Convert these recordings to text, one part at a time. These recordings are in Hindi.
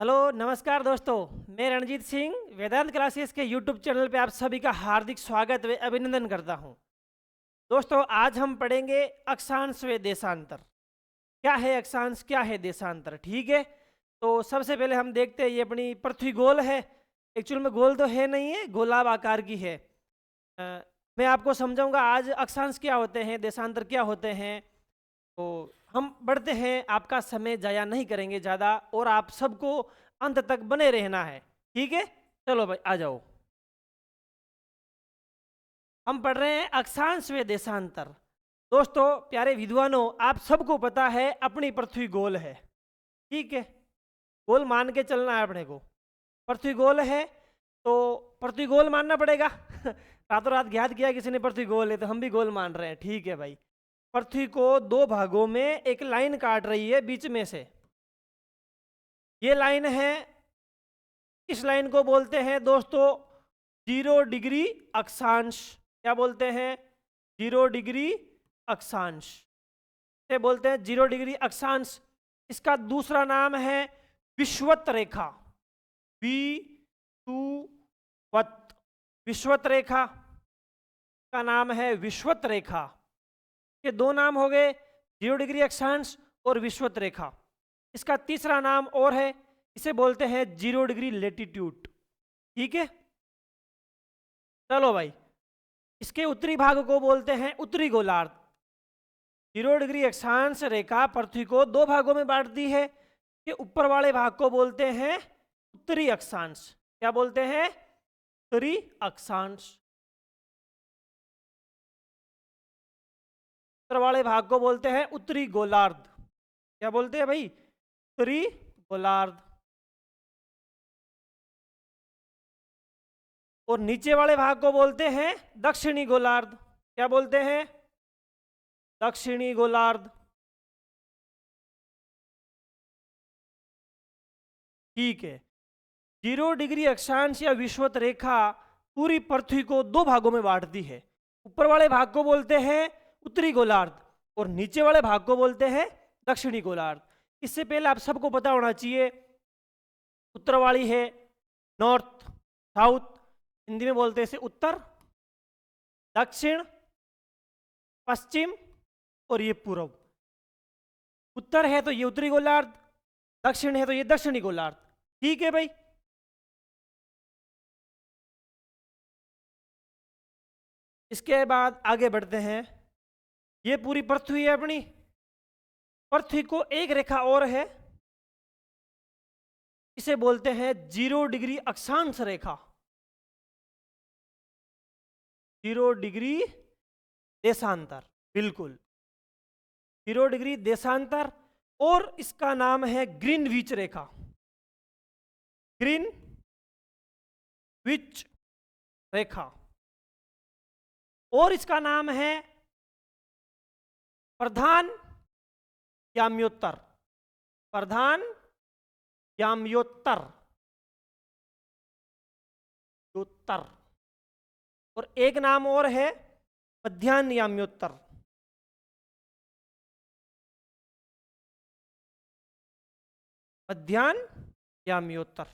हेलो नमस्कार दोस्तों। मैं रणजीत सिंह वेदांत क्लासेस के यूट्यूब चैनल पे आप सभी का हार्दिक स्वागत व अभिनंदन करता हूं। दोस्तों आज हम पढ़ेंगे अक्षांश व देशांतर। क्या है अक्षांश, क्या है देशांतर, ठीक है। तो सबसे पहले हम देखते हैं, ये अपनी पृथ्वी गोल है। एक्चुअल में गोल तो है नहीं है, गोलाब आकार की है। अ, मैं आपको समझाऊंगा आज अक्षांश क्या होते हैं, देशांतर क्या होते हैं। तो हम बढ़ते हैं, आपका समय जाया नहीं करेंगे ज़्यादा, और आप सबको अंत तक बने रहना है, ठीक है। चलो भाई आ जाओ। हम पढ़ रहे हैं अक्षांश व देशांतर। दोस्तों प्यारे विद्वानों, आप सबको पता है अपनी पृथ्वी गोल है, ठीक है। गोल मान के चलना है अपने को। पृथ्वी गोल है तो पृथ्वी गोल मानना पड़ेगा। रातों रात ज्ञात किया किसी ने पृथ्वी गोल है तो हम भी गोल मान रहे हैं, ठीक है भाई। पृथ्वी को दो भागों में एक लाइन काट रही है बीच में से। ये लाइन है, इस लाइन को बोलते हैं दोस्तों 0 डिग्री अक्षांश। क्या बोलते हैं? 0 डिग्री अक्षांश से बोलते हैं 0 डिग्री अक्षांश। इसका दूसरा नाम है विषुवत रेखा। वत विषुवत रेखा का नाम है विषुवत रेखा। के दो नाम हो गए, 0 डिग्री अक्षांश और विषुवत रेखा। इसका तीसरा नाम और है, इसे बोलते हैं 0 डिग्री लेटीट्यूड, ठीक है। चलो भाई, इसके उत्तरी भाग को बोलते हैं उत्तरी गोलार्ध। 0 डिग्री अक्षांश रेखा पृथ्वी को दो भागों में बांटती है। कि ऊपर वाले भाग को बोलते हैं उत्तरी अक्षांश। क्या बोलते हैं? उत्तरी अक्षांश। उत्तर वाले भाग को बोलते हैं उत्तरी गोलार्ध। क्या बोलते हैं भाई? उत्तरी गोलार्ध। और नीचे वाले भाग को बोलते हैं दक्षिणी गोलार्ध। क्या बोलते हैं? दक्षिणी गोलार्ध, ठीक है। 0 डिग्री अक्षांश या विषुवत रेखा पूरी पृथ्वी को दो भागों में बांटती है। ऊपर वाले भाग को बोलते हैं उत्तरी गोलार्ध और नीचे वाले भाग को बोलते हैं दक्षिणी गोलार्ध। इससे पहले आप सबको पता होना चाहिए, उत्तर वाली है नॉर्थ, साउथ, हिंदी में बोलते हैं इसे उत्तर, दक्षिण, पश्चिम और ये पूर्व। उत्तर है तो ये उत्तरी गोलार्ध, दक्षिण है तो ये दक्षिणी गोलार्ध, ठीक है भाई। इसके बाद आगे बढ़ते हैं। ये पूरी पृथ्वी है अपनी। पृथ्वी को एक रेखा और है, इसे बोलते हैं 0 डिग्री अक्षांश रेखा। 0 डिग्री देशांतर, बिल्कुल 0 डिग्री देशांतर। और इसका नाम है ग्रीनविच रेखा। ग्रीनविच रेखा। और इसका नाम है प्रधान याम्योत्तर। प्रधान याम्योत्तर, उत्तर। और एक नाम और है मध्यान्ह याम्योत्तर। मध्यान्ह याम्योत्तर।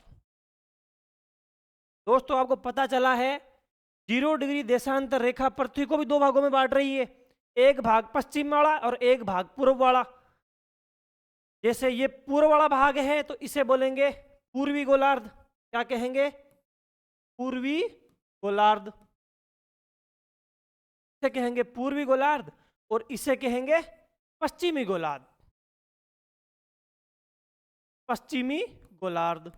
दोस्तों आपको पता चला है 0 डिग्री देशांतर रेखा पृथ्वी को भी दो भागों में बांट रही है, एक भाग पश्चिम वाला और एक भाग पूर्व वाला। जैसे ये पूर्व वाला भाग है तो इसे बोलेंगे पूर्वी गोलार्ध। क्या कहेंगे? पूर्वी गोलार्ध। इसे कहेंगे पूर्वी गोलार्ध और इसे कहेंगे पश्चिमी गोलार्ध। पश्चिमी गोलार्ध।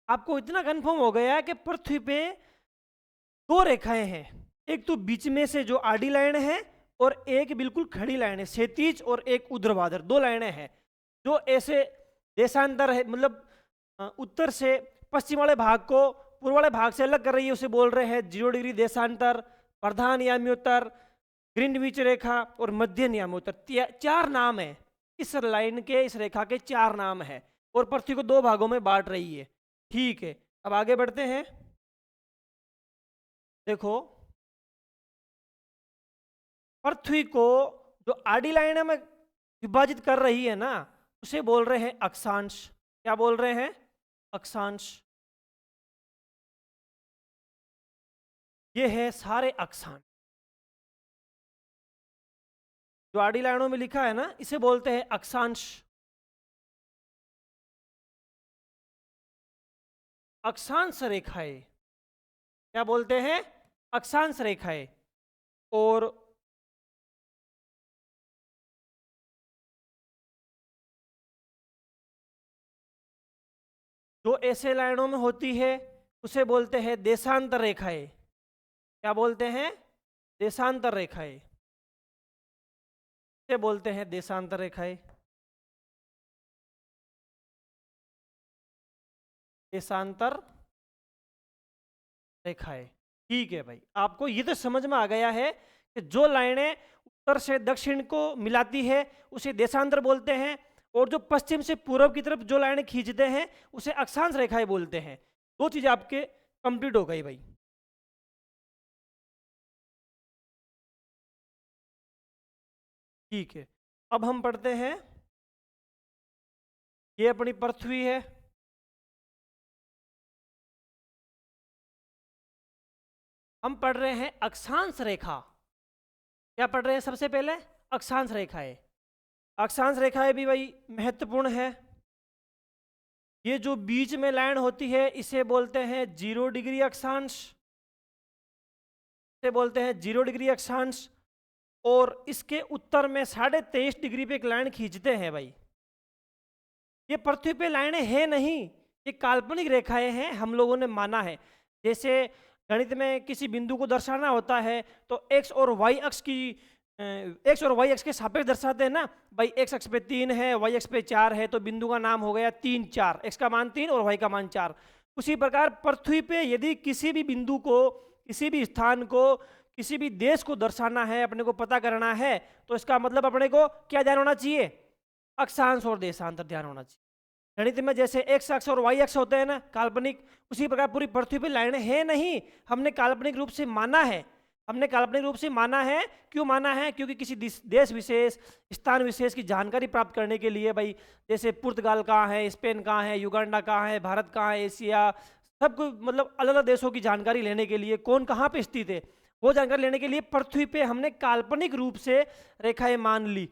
आपको इतना कंफर्म हो गया कि पृथ्वी पे दो रेखाएं हैं, एक तो बीच में से जो आडी लाइन है और एक बिल्कुल खड़ी लाइन है क्षैतिज, और एक ऊर्ध्वाधर, दो लाइनें हैं जो ऐसे देशांतर है, मतलब उत्तर से पश्चिम वाले भाग को पूर्व वाले भाग से अलग कर रही है, उसे बोल रहे हैं 0 डिग्री देशांतर, प्रधान याम्योत्तर, ग्रीनविच रेखा और मध्य याम्योत्तर। चार नाम है इस लाइन के, इस रेखा के चार नाम है, और पृथ्वी को दो भागों में बांट रही है, ठीक है। अब आगे बढ़ते हैं। देखो पृथ्वी को जो आडी लाइन में विभाजित कर रही है ना, उसे बोल रहे हैं अक्षांश। क्या बोल रहे हैं? अक्षांश। ये है सारे अक्षांश। जो आड़ी लाइनों में लिखा है ना, इसे बोलते हैं अक्षांश। अक्षांश रेखाएं। क्या बोलते हैं? अक्षांश रेखाएं। और जो ऐसे लाइनों में होती है उसे बोलते हैं देशांतर रेखाएं। क्या बोलते हैं? देशांतर रेखाएं। इसे बोलते हैं देशांतर रेखाएं। देशांतर रेखाएं। ठीक है भाई, आपको ये तो समझ में आ गया है कि जो लाइनें उत्तर से दक्षिण को मिलाती है उसे देशांतर बोलते हैं, और जो पश्चिम से पूर्व की तरफ जो लाइनें खींचते हैं उसे अक्षांश रेखाएं बोलते हैं। दो चीजें आपके कंप्लीट हो गई भाई। ठीक है, अब हम पढ़ते हैं, ये अपनी पृथ्वी है। हम पढ़ रहे हैं अक्षांश रेखा। क्या पढ़ रहे हैं? सबसे पहले अक्षांश रेखाएं। अक्षांश रेखाएं भी भाई महत्वपूर्ण है। ये जो बीच में लाइन होती है इसे बोलते हैं 0 डिग्री अक्षांश। इसे बोलते हैं 0 डिग्री अक्षांश। और इसके उत्तर में 23.5 डिग्री पे एक लाइन खींचते हैं भाई। ये पृथ्वी पे लाइनें हैं नहीं, ये काल्पनिक रेखाएं हैं, हम लोगों ने माना है। जैसे गणित में किसी बिंदु को दर्शाना होता है तो एक्स और वाई अक्ष की एक्स और वाई अक्ष के सापेक्ष दर्शाते हैं ना भाई। एक्स अक्ष पे 3 है, वाई अक्ष पे 4 है, तो बिंदु का नाम हो गया 3 4, एक्स का मान 3 और वाई का मान 4। उसी प्रकार पृथ्वी पे यदि किसी भी बिंदु को, किसी भी स्थान को, किसी भी देश को दर्शाना है, अपने को पता करना है, तो इसका मतलब अपने को क्या ध्यान होना चाहिए? अक्षांश और देशांतर ध्यान होना चाहिए। गणित में जैसे एक्स अक्ष और वाई अक्ष होते हैं ना काल्पनिक, उसी प्रकार पूरी पृथ्वी पर लाइनें हैं नहीं, हमने काल्पनिक रूप से माना है। हमने काल्पनिक रूप से माना है। क्यों माना है? क्योंकि किसी देश विशेष, स्थान विशेष की जानकारी प्राप्त करने के लिए भाई, जैसे पुर्तगाल कहाँ है, स्पेन कहाँ है, युगांडा कहाँ है, भारत कहाँ है, एशिया, सब कुछ मतलब अलग अलग देशों की जानकारी लेने के लिए, कौन कहाँ पे स्थित है, वो जानकारी लेने के लिए पृथ्वी पे हमने काल्पनिक रूप से रेखाएं मान ली।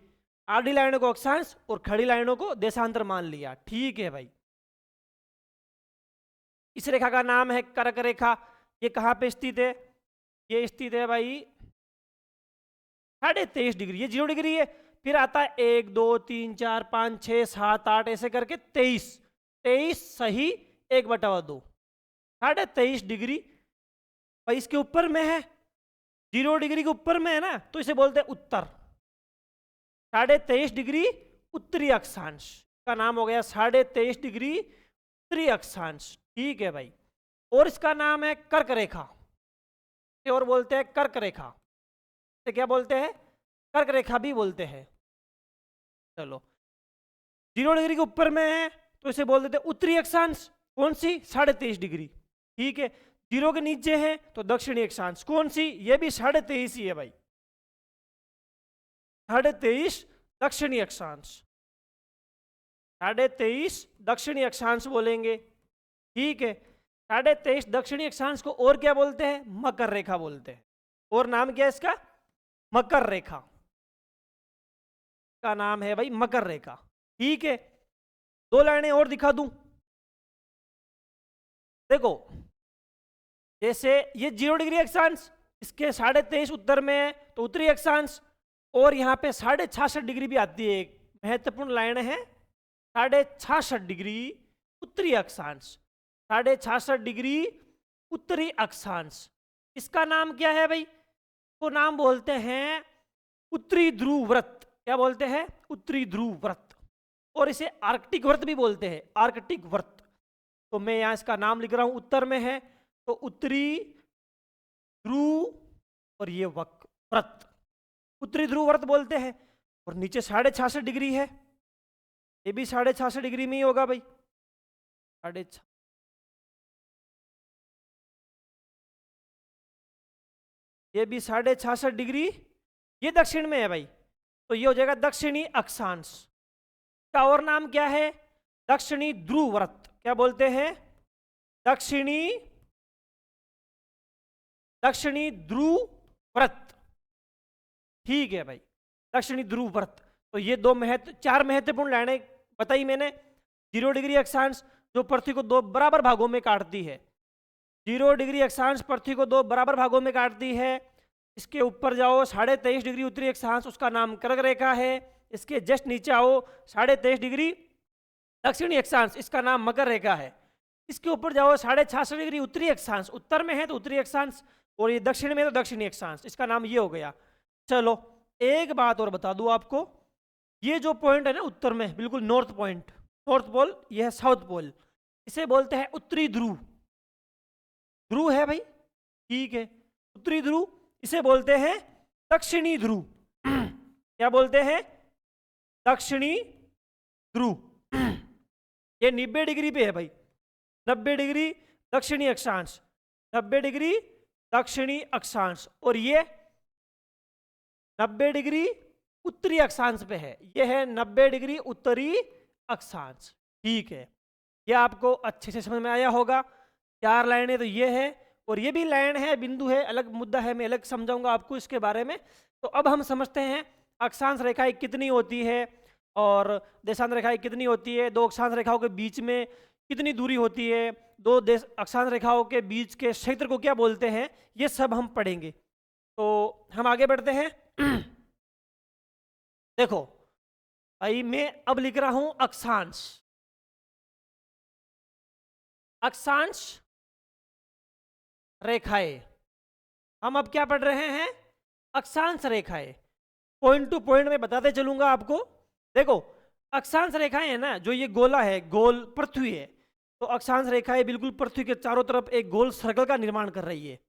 आड़ी लाइनों को अक्षांश और खड़ी लाइनों को देशांतर मान लिया। ठीक है भाई। इस रेखा का नाम है कर्क रेखा। ये कहाँ पे स्थित है? ये स्थित है भाई 23.5 डिग्री। ये 0 डिग्री है। फिर आता है 1 2 3 4 5 6 7 8 ऐसे करके 23। 23 सही 1/2 23.5 डिग्री भाई इसके ऊपर में है। 0 डिग्री के ऊपर में है ना, तो इसे बोलते हैं उत्तर। 23.5 डिग्री उत्तरी अक्षांश का नाम हो गया 23.5 डिग्री उत्तरी अक्षांश। ठीक है भाई। और इसका नाम है कर्क रेखा, और बोलते हैं कर्क रेखा। तो क्या बोलते हैं? कर्क रेखा भी बोलते हैं। चलो, 0 डिग्री के ऊपर में है तो इसे बोल देते हैं उत्तरी अक्षांश। कौन सी? 23.5 डिग्री। ठीक है। 0 के नीचे है तो दक्षिणी अक्षांश। कौन सी? ये भी 23.5 ही है भाई। 23.5 दक्षिणी अक्षांश। 23.5 दक्षिणी अक्षांश बोलेंगे। ठीक है। 23.5 दक्षिणी अक्षांश को और क्या बोलते हैं? मकर रेखा बोलते हैं। और नाम क्या है इसका? मकर रेखा का नाम है भाई मकर रेखा। ठीक है। 2 लाइनें और दिखा दूं। देखो, जैसे ये 0 डिग्री अक्षांश, इसके 23.5 उत्तर में है तो उत्तरी अक्षांश, और यहाँ पे 66.5 डिग्री भी आती है। एक महत्वपूर्ण लाइन है 66.5 डिग्री उत्तरी अक्षांश। 66.5 डिग्री उत्तरी अक्षांश। इसका नाम क्या है भाई? को नाम बोलते हैं उत्तरी ध्रुव व्रत। क्या बोलते हैं? उत्तरी ध्रुव व्रत। और इसे आर्कटिक व्रत भी बोलते हैं, आर्कटिक व्रत। तो मैं यहां इसका नाम लिख रहा हूं, उत्तर में है तो उत्तरी ध्रुव, और ये व्रत उत्तरी ध्रुव व्रत बोलते हैं। और नीचे 66.5 डिग्री है, ये भी 66.5 डिग्री में ही होगा भाई। 66, ये भी 66.5 डिग्री, ये दक्षिण में है भाई, तो ये हो जाएगा दक्षिणी अक्षांश। का और नाम क्या है? दक्षिणी ध्रुव व्रत। क्या बोलते हैं? दक्षिणी ध्रुव व्रत। ठीक है भाई, दक्षिणी ध्रुव व्रत। तो ये चार महत्वपूर्ण लाइनें बताई मैंने। 0 डिग्री अक्षांश जो पृथ्वी को 2 बराबर भागों में काटती है। 0 डिग्री अक्षांश पृथ्वी को 2 बराबर भागों में काटती है। इसके ऊपर जाओ 23.5 डिग्री उत्तरी अक्षांश, उसका नाम कर्क रेखा है। इसके जस्ट नीचे आओ 23.5 डिग्री दक्षिणी अक्षांश, इसका नाम मकर रेखा है। इसके ऊपर जाओ 66.5 डिग्री उत्तरी अक्षांश, उत्तर में है तो उत्तरी अक्षांश, और ये दक्षिण में है तो दक्षिणी अक्षांश, इसका नाम ये हो गया। चलो एक बात और बता दूं आपको, ये जो पॉइंट है ना उत्तर में, बिल्कुल नॉर्थ पॉइंट, नॉर्थ पोल, यह है साउथ पोल, इसे बोलते हैं उत्तरी ध्रुव। ध्रुव है भाई, ठीक है, उत्तरी ध्रुव। इसे बोलते हैं दक्षिणी ध्रुव। क्या बोलते हैं? दक्षिणी ध्रुव। ये 90 डिग्री पे है भाई, 90 डिग्री दक्षिणी अक्षांश, 90 डिग्री दक्षिणी अक्षांश, और ये 90 डिग्री उत्तरी अक्षांश पे है। ये है 90 डिग्री उत्तरी अक्षांश। ठीक है, ये आपको अच्छे से समझ में आया होगा। 4 लाइनें तो ये है, और ये भी लाइन है, बिंदु है, अलग मुद्दा है, मैं अलग समझाऊंगा आपको इसके बारे में। तो अब हम समझते हैं अक्षांश रेखाएं कितनी होती है और देशांतर रेखाएं कितनी होती है, 2 अक्षांश रेखाओं के बीच में कितनी दूरी होती है, 2 अक्षांश रेखाओं के बीच के क्षेत्र को क्या बोलते हैं, ये सब हम पढ़ेंगे। तो हम आगे बढ़ते हैं। देखो भाई, मैं अब लिख रहा हूं अक्षांश। अक्षांश रेखाएं, हम अब क्या पढ़ रहे हैं? अक्षांश रेखाएं। पॉइंट टू पॉइंट में बताते चलूंगा आपको। देखो अक्षांश रेखाएं है ना, जो ये गोला है, गोल पृथ्वी है, तो अक्षांश रेखाएं बिल्कुल पृथ्वी के चारों तरफ एक गोल सर्कल का निर्माण कर रही है।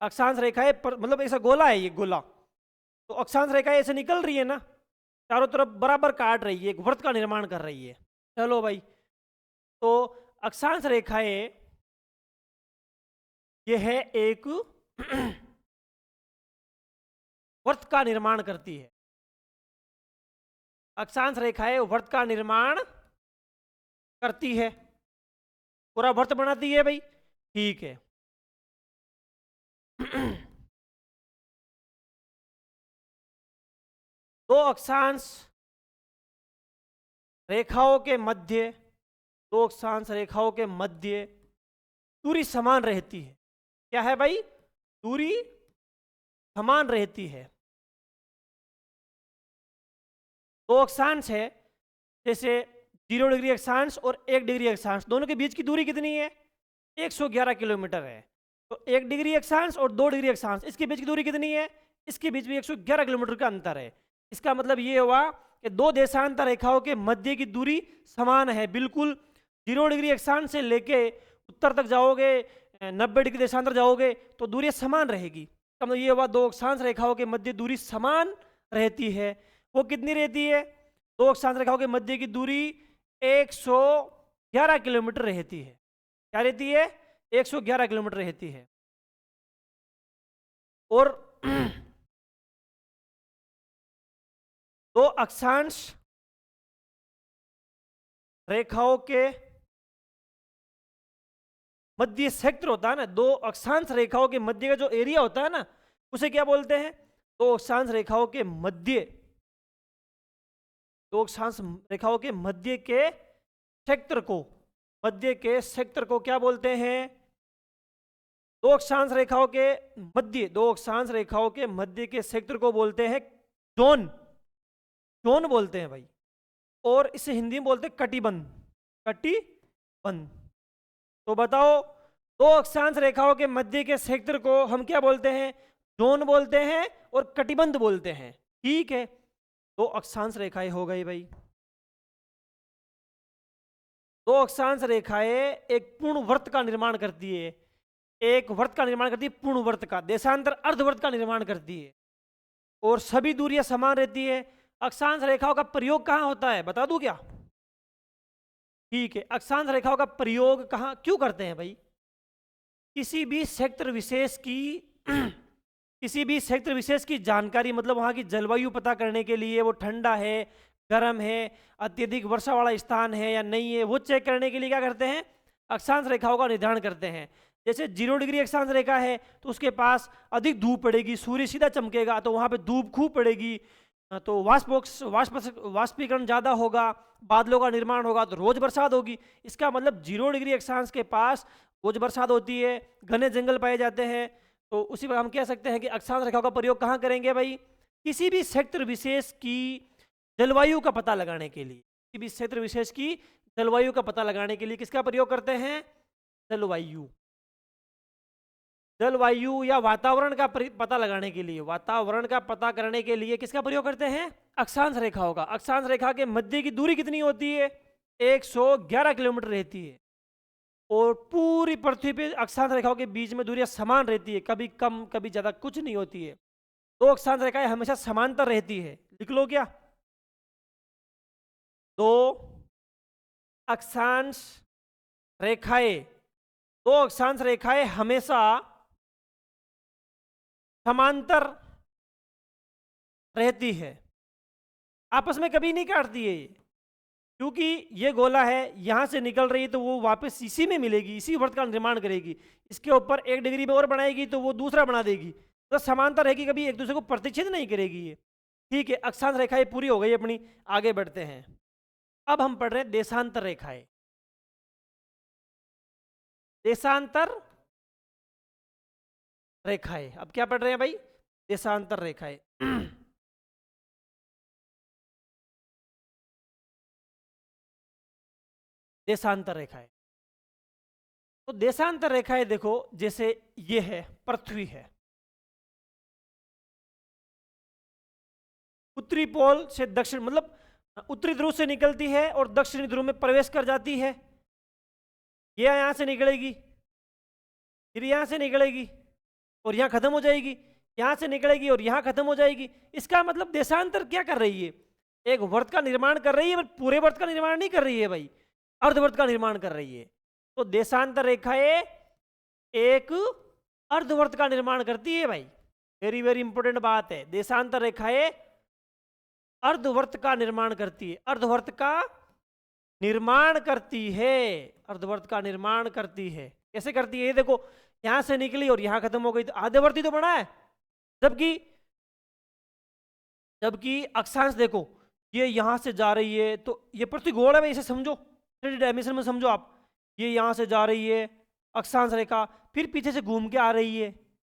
अक्षांश रेखाएं मतलब ऐसा गोला है ये गोला, तो अक्षांश रेखाएं ऐसे निकल रही है ना, चारों तरफ बराबर काट रही है, एक वृत्त का निर्माण कर रही है। चलो भाई, तो अक्षांश रेखाएं ये है एक वृत्त का निर्माण करती है। अक्षांश रेखाएं वृत्त का निर्माण करती है, पूरा वृत्त बनाती है भाई। ठीक है। दो अक्षांश रेखाओं के मध्य, 2 अक्षांश रेखाओं के मध्य दूरी समान रहती है। क्या है भाई? दूरी समान रहती है। 2 अक्षांश है, जैसे 0 डिग्री अक्षांश और 1 डिग्री अक्षांश, दोनों के बीच की दूरी कितनी है? 111 किलोमीटर है। तो 1 डिग्री अक्षांश और 2 डिग्री अक्षांश, इसके बीच की दूरी कितनी है? इसके बीच में 111 किलोमीटर का अंतर है। इसका मतलब ये हुआ कि 2 देशांतर रेखाओं के मध्य की दूरी समान है, बिल्कुल। 0 डिग्री अक्षांश से लेके उत्तर तक जाओगे, 90 डिग्री देशांतर जाओगे तो दूरी समान रहेगी। इसका मतलब ये हुआ 2 अक्षांश रेखाओं के मध्य दूरी समान रहती है। वो कितनी रहती है? 2 अक्षांश रेखाओं के मध्य की दूरी 111 किलोमीटर रहती है। क्या रहती है? 111 किलोमीटर रहती है। और 2 अक्षांश रेखाओं के मध्य क्षेत्र होता है ना, 2 अक्षांश रेखाओं के मध्य का जो एरिया होता है ना, उसे क्या बोलते हैं? 2 अक्षांश रेखाओं के मध्य, 2 अक्षांश रेखाओं के मध्य के क्षेत्र को, मध्य के क्षेत्र को क्या बोलते हैं? 2 अक्षांश रेखाओं के मध्य, 2 अक्षांश रेखाओं के मध्य के क्षेत्र को बोलते हैं जोन, जोन बोलते हैं भाई। और इसे हिंदी में बोलते हैं कटिबंध, कटिबंध। तो बताओ, 2 अक्षांश रेखाओं के मध्य के क्षेत्र को हम क्या बोलते हैं? जोन बोलते हैं और कटिबंध बोलते हैं। ठीक है, 2 अक्षांश रेखाएं हो गई भाई। 2 अक्षांश रेखाएं एक पूर्ण वृत्त का निर्माण करती है, एक वृत्त का निर्माण करती है, पूर्ण वृत्त का, देशांतर अर्धवृत्त का निर्माण करती है, और सभी दूरियां समान रहती है। अक्षांश रेखाओं का प्रयोग कहाँ होता है, बता दूं क्या? ठीक है, अक्षांश रेखाओं का प्रयोग कहाँ क्यों करते हैं भाई? किसी भी क्षेत्र विशेष की किसी भी क्षेत्र विशेष की जानकारी, मतलब वहां की जलवायु पता करने के लिए, वो ठंडा है, गर्म है, अत्यधिक वर्षा वाला स्थान है या नहीं है, वो चेक करने के लिए क्या करते हैं, अक्षांश रेखाओं का निर्धारण करते हैं। जैसे 0 डिग्री अक्षांश रेखा है तो उसके पास अधिक धूप पड़ेगी, सूर्य सीधा चमकेगा तो वहाँ पे धूप खूब पड़ेगी, तो वाष्पीकरण ज़्यादा होगा, बादलों का निर्माण होगा, तो रोज बरसात होगी। इसका मतलब 0 डिग्री अक्षांश के पास रोज बरसात होती है, घने जंगल पाए जाते हैं। तो उसी पर हम कह सकते हैं कि अक्षांश रेखाओं का प्रयोग कहाँ करेंगे भाई, किसी भी क्षेत्र विशेष की जलवायु का पता लगाने के लिए, किसी भी क्षेत्र विशेष की जलवायु का पता लगाने के लिए किसका प्रयोग करते हैं, जलवायु, जलवायु या वातावरण का पता लगाने के लिए, वातावरण का पता करने के लिए किसका प्रयोग करते हैं, अक्षांश रेखाओं का। अक्षांश रेखा के मध्य की दूरी कितनी होती है, 111 किलोमीटर रहती है, और पूरी पृथ्वी पे अक्षांश रेखाओं के बीच में दूरियां समान रहती है, कभी कम कभी ज्यादा कुछ नहीं होती है। दो अक्षांश रेखाएं हमेशा समांतर रहती है, लिख लो क्या, दो अक्षांश रेखाएं, दो अक्षांश रेखाएं हमेशा समांतर रहती है, आपस में कभी नहीं काटती है, क्योंकि ये गोला है, यहां से निकल रही है तो वो वापस इसी में मिलेगी, इसी वृत्त का निर्माण करेगी, इसके ऊपर 1 डिग्री में और बनाएगी तो वो दूसरा बना देगी, तो समांतर रहेगी, कभी एक दूसरे को प्रतिच्छेद नहीं करेगी ये। ठीक है, अक्षांश रेखाएं पूरी हो गई अपनी, आगे बढ़ते हैं। अब हम पढ़ रहे हैं देशांतर रेखाएं। देशांतर रेखाएं, अब क्या पढ़ रहे हैं भाई, देशांतर रेखाएं। देशांतर रेखाएं, तो देशांतर रेखाएं देखो, जैसे ये है, पृथ्वी है, उत्तरी पोल से दक्षिण, मतलब उत्तरी ध्रुव से निकलती है और दक्षिणी ध्रुव में प्रवेश कर जाती है, ये यहां से निकलेगी, फिर यहां से निकलेगी और यहां खत्म हो जाएगी, यहां से निकलेगी और यहां खत्म हो जाएगी। इसका मतलब देशांतर क्या कर रही है, एक वृत्त का निर्माण कर रही है, पर पूरे वृत्त का निर्माण नहीं कर रही है भाई, अर्धवृत्त का निर्माण कर रही है। तो देशांतर रेखाएं एक अर्धवृत्त का निर्माण करती है भाई, वेरी वेरी इंपॉर्टेंट बात है, देशांतर रेखाएं अर्धवृत्त का निर्माण करती है, अर्धवृत्त का निर्माण करती है, अर्धवृत्त का निर्माण करती है। कैसे करती है, ये देखो, यहां से निकली और यहां खत्म हो गई, तो आधेवर्ती तो बना है, जबकि जबकि अक्षांश देखो, ये यहां से जा रही है, तो ये पृथ्वी गोल है भाई, इसे समझो, 3D डायमेंशन में समझो आप, ये यहां से जा रही है अक्षांश रेखा, फिर पीछे से घूम के आ रही है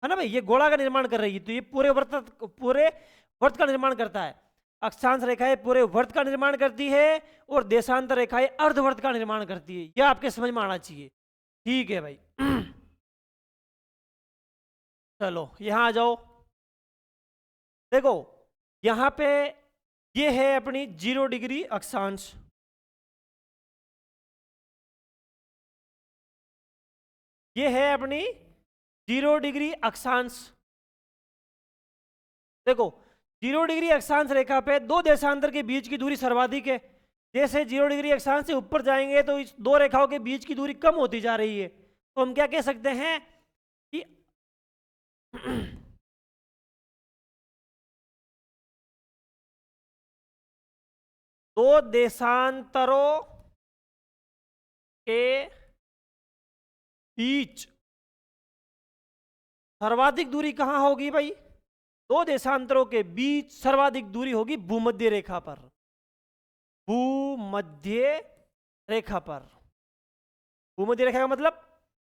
ना भाई, ये गोला का निर्माण कर रही है, तो ये पूरे वर्त का निर्माण करता है। अक्षांश रेखाएं पूरे वर्त का निर्माण करती है और देशांतर रेखाएं अर्धवर्त का निर्माण करती है, यह आपके समझ में आना चाहिए। ठीक है भाई, चलो यहां आ जाओ, देखो यहां पे ये है अपनी 0 डिग्री अक्षांश, ये है अपनी 0 डिग्री अक्षांश। देखो 0 डिग्री अक्षांश रेखा पे दो देशांतर के बीच की दूरी सर्वाधिक है, जैसे 0 डिग्री अक्षांश से ऊपर जाएंगे तो इस दो रेखाओं के बीच की दूरी कम होती जा रही है, तो हम क्या कह सकते हैं कि दो देशांतरों के बीच सर्वाधिक दूरी कहां होगी भाई, दो देशांतरों के बीच सर्वाधिक दूरी होगी भूमध्य रेखा पर, भूमध्य रेखा पर। भूमध्य रेखा का मतलब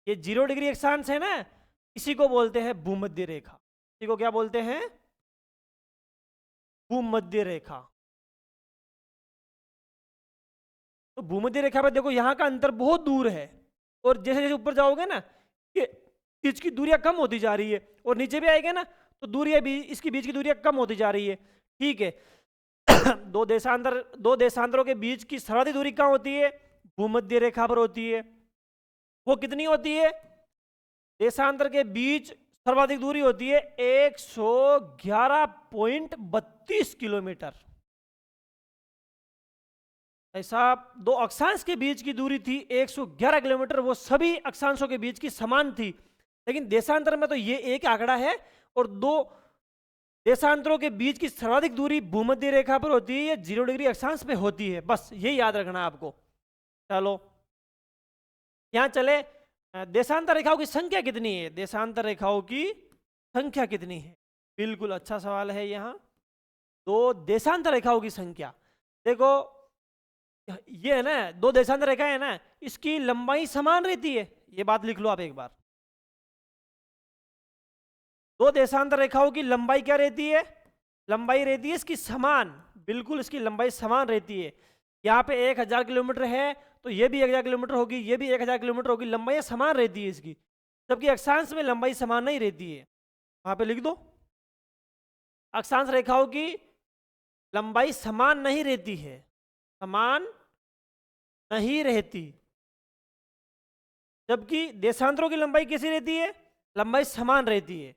ये 0 डिग्री अक्षांश है ना, इसी को बोलते हैं भूमध्य रेखा, इसी को क्या बोलते हैं, भूमध्य रेखा। तो भूमध्य रेखा पर देखो यहां का अंतर बहुत दूर है, और जैसे जैसे ऊपर जाओगे ना, ये बीच की दूरियां कम होती जा रही है, और नीचे भी आएगा ना तो दूरियां भी, इसके बीच की दूरियां कम होती जा रही है। ठीक है, दो देशांतरों के बीच की सर्वाधिक दूरी कहाँ होती है, भूमध्य रेखा पर होती है। वो कितनी होती है, देशांतर के बीच सर्वाधिक दूरी होती है 111.32 किलोमीटर। ऐसा दो अक्षांश के बीच की दूरी थी 111 किलोमीटर, वो सभी अक्षांशों के बीच की समान थी, लेकिन देशांतर में तो ये एक आंकड़ा है और दो देशांतरों के बीच की सर्वाधिक दूरी भूमध्य रेखा पर होती है या 0 डिग्री अक्षांश पे होती है, बस यही याद रखना है आपको। चलो यहां चले, देशांतर रेखाओं की संख्या कितनी है, देशांतर रेखाओं की संख्या कितनी है, बिल्कुल अच्छा सवाल है। यहाँ दो देशांतर रेखाओं की संख्या, देखो ये है ना, दो देशांतर रेखा है ना, इसकी लंबाई समान रहती है, ये बात लिख लो आप एक बार। दो देशांतर रेखाओं की लंबाई क्या रहती है, लंबाई रहती है इसकी समान, बिल्कुल इसकी लंबाई समान रहती है। यहाँ पे 1000 किलोमीटर है तो ये भी 1000 किलोमीटर होगी, ये भी 1000 किलोमीटर होगी, लंबाई समान रहती है इसकी, जबकि अक्षांश में लंबाई समान नहीं रहती है। वहां पे लिख दो, अक्षांश रेखाओं की लंबाई समान नहीं रहती है, समान नहीं रहती, जबकि देशांतरों की लंबाई कैसी रहती है, लंबाई समान रहती है।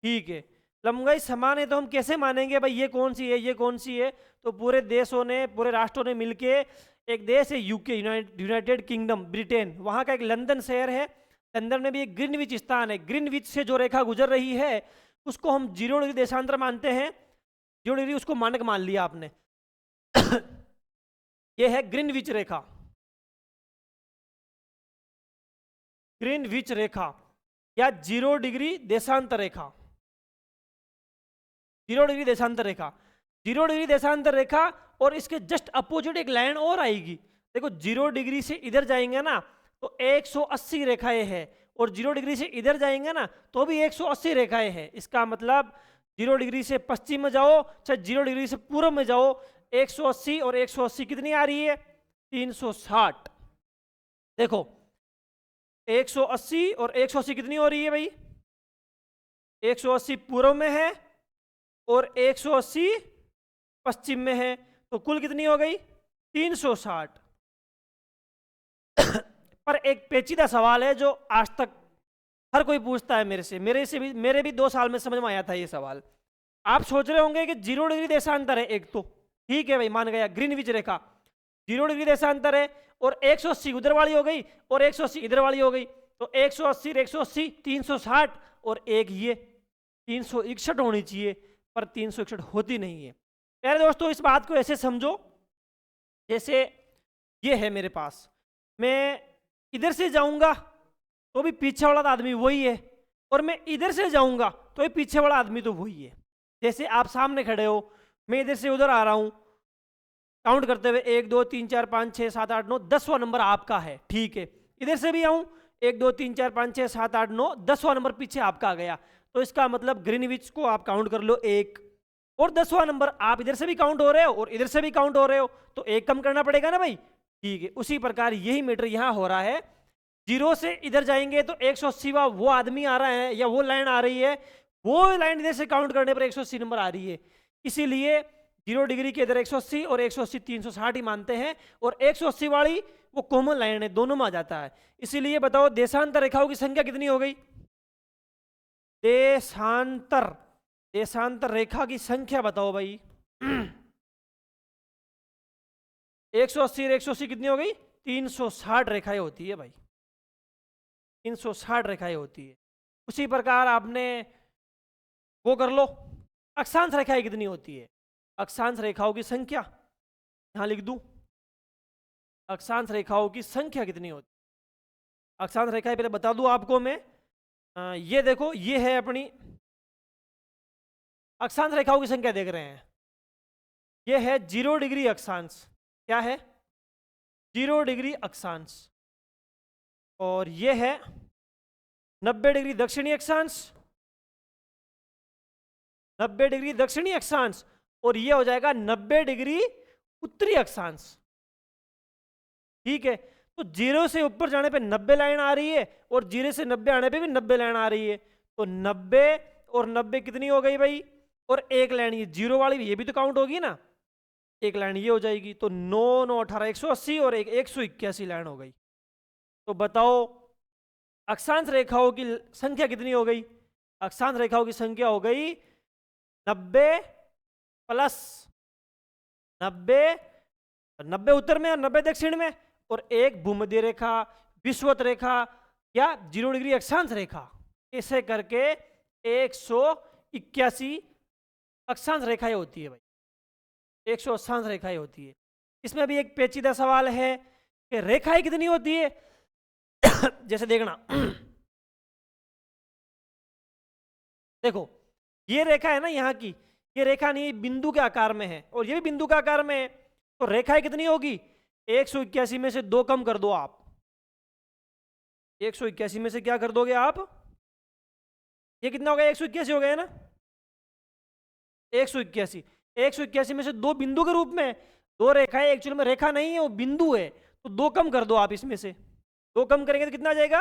ठीक है, लंबाई समान है तो हम कैसे मानेंगे भाई ये कौन सी है, ये कौन सी है, तो पूरे देशों ने, पूरे राष्ट्रों ने मिलके, एक देश है यूके, यूनाइटेड किंगडम, ब्रिटेन, वहां का एक लंदन शहर है, लंदन में भी एक ग्रीनविच स्थान है, ग्रीनविच से जो रेखा गुजर रही है उसको हम 0 डिग्री देशांतर मानते हैं, 0 डिग्री उसको मानक मान लिया आपने। ये है ग्रीनविच रेखा, ग्रीनविच रेखा या 0 डिग्री देशांतर रेखा, 0 डिग्री देशांतर रेखा, 0 डिग्री देशांतर रेखा, और इसके जस्ट अपोजिट एक लाइन और आएगी, देखो 0 डिग्री से इधर जाएंगे ना तो 180 रेखाएं हैं, और 0 डिग्री से इधर जाएंगे ना तो भी 180 रेखाएं हैं। इसका मतलब 0 डिग्री से पश्चिम में जाओ चाहे 0 डिग्री से पूर्व में जाओ, 180 और 180 कितनी आ रही है, 360। देखो 180 और 180 कितनी हो रही है भाई, 180 पूर्व में है और 180 पश्चिम में है, तो कुल कितनी हो गई, 360। पर एक पेचीदा सवाल है जो आज तक हर कोई पूछता है मेरे भी 2 साल में समझ में आया था ये सवाल। आप सोच रहे होंगे कि 0 डिग्री देशांतर है एक, तो ठीक है भाई मान गया, ग्रीनविच रेखा 0 डिग्री देशांतर है, और 180 उधर वाली हो गई और 180 इधर वाली हो गई, तो 180 180 360, और एक ये 361 होनी चाहिए, पर 361 होती नहीं है। प्यारे दोस्तों इस बात को ऐसे समझो, जैसे ये है मेरे पास, मैं इधर से जाऊंगा तो भी पीछे वाला आदमी वही है, और मैं इधर से जाऊंगा तो ये पीछे वाला आदमी तो वही है। जैसे आप सामने खड़े हो, मैं इधर से उधर आ रहा हूं, काउंट करते हुए 1 2 3 4 5 6 7 8 9, 10वां नंबर आपका है, ठीक है। इधर से भी आऊं 1 2 3 4 5 6 7 8 9, 10वां नंबर पीछे आपका आ गया, तो इसका मतलब ग्रीनविच को आप काउंट कर लो 1, और 10वां नंबर आप इधर से भी काउंट हो रहे हो और इधर से भी काउंट हो रहे हो, तो 1 कम करना पड़ेगा ना भाई, ठीक है। उसी प्रकार यही मैटर यहां हो रहा है, 0 से इधर जाएंगे तो 180वां वो आदमी आ रहा है या वो लाइन आ रही है, वो लाइन इधर से काउंट करने पर 180 नंबर आ रही है, इसीलिए 0 डिग्री के इधर 180 और 180 360 ही मानते हैं, और 180 वाली वो कॉमन लाइन है, दोनों में आ जाता है। इसीलिए बताओ देशांतर रेखाओं की संख्या कितनी हो गई, देशांतर रेखा की संख्या बताओ भाई। 180 और 180 कितनी हो गई, 360 रेखाएं होती है भाई, 360 रेखाएं होती है। उसी प्रकार आपने वो कर लो, अक्षांश रेखाएं कितनी होती है, अक्षांश रेखाओं की संख्या यहां लिख दूं, अक्षांश रेखाओं की संख्या कितनी होती है। अक्षांश रेखाएं पहले बता दूं आपको मैं, ये देखो ये है अपनी अक्षांश रेखाओं की संख्या, देख रहे हैं ये है 0 डिग्री अक्षांश, क्या है 0 डिग्री अक्षांश, और ये है 90 डिग्री दक्षिणी अक्षांश, 90 डिग्री दक्षिणी अक्षांश, और ये हो जाएगा 90 डिग्री उत्तरी अक्षांश, ठीक है। तो 0 से ऊपर जाने पे 90 लाइन आ रही है, और 0 से 90 आने पे भी 90 लाइन आ रही है, तो 90 और 90 कितनी हो गई भाई, और एक लाइन ये 0 वाली ये भी तो काउंट होगी ना, एक लाइन ये हो जाएगी, तो 9 9 18 180 और एक 181 लाइन हो गई। तो बताओ अक्षांश रेखाओं की संख्या कितनी हो गई, अक्षांश रेखाओं की संख्या हो गई 90 प्लस 90, 90 उत्तर में और 90 दक्षिण में, और एक भूमध्य रेखा, विषुवत रेखा या 0 डिग्री अक्षांश रेखा, ऐसे करके 181 अक्षांश रेखाएं होती है भाई, 100 अक्षांश रेखाएं होती है। इसमें भी एक पेचीदा सवाल है कि रेखाएं कितनी होती है। जैसे देखना, देखो ये रेखा है ना यहाँ की, ये रेखा नहीं बिंदु के आकार में है और ये भी बिंदु के आकार में है, तो रेखाएं कितनी होगी, 181 में से 2 कम कर दो आप, 181 में से क्या कर दोगे आप, ये कितना हो गया, 181 हो गया ना, 181, 181 में से 2 बिंदु के रूप में, 2 रेखाएं एक्चुअली में रेखा नहीं है वो बिंदु है, तो 2 कम कर दो आप इसमें से, 2 कम करेंगे तो कितना आ जाएगा,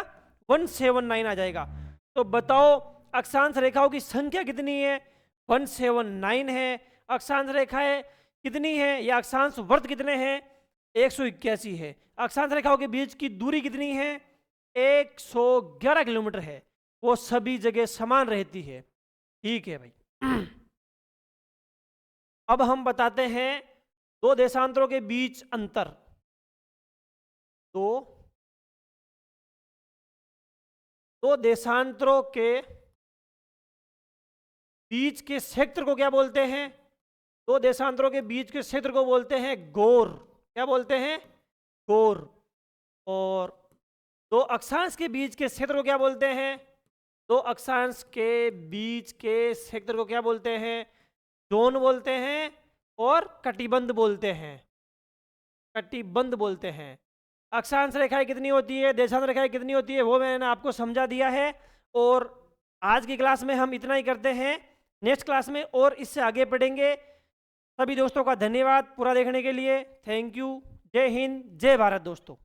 179 आ जाएगा। तो बताओ अक्षांश रेखाओं की संख्या कितनी है, 179 है। अक्षांश रेखाएं कितनी है या अक्षांश वर्त कितने हैं, 181 है। अक्षांश रेखाओं के बीच की दूरी कितनी है, 111 किलोमीटर है, वो सभी जगह समान रहती है। ठीक है भाई। अब हम बताते हैं 2 देशांतरों के बीच अंतर। दो देशांतरों के बीच के क्षेत्र को क्या बोलते हैं, 2 देशांतरों के बीच के क्षेत्र को बोलते हैं गोर। क्या बोलते हैं, गोर। और 2 अक्षांश के बीच के क्षेत्र को क्या बोलते हैं, 2 अक्षांश के बीच के क्षेत्र को क्या बोलते हैं, जोन बोलते हैं और कटिबंध बोलते हैं, कटिबंध बोलते हैं। अक्षांश रेखाएं कितनी होती है, देशांश रेखाएं कितनी होती है, वो मैंने आपको समझा दिया है। और आज की क्लास में हम इतना ही करते हैं, नेक्स्ट क्लास में और इससे आगे पढ़ेंगे। सभी दोस्तों का धन्यवाद पूरा देखने के लिए, थैंक यू। जय हिंद, जय भारत दोस्तों।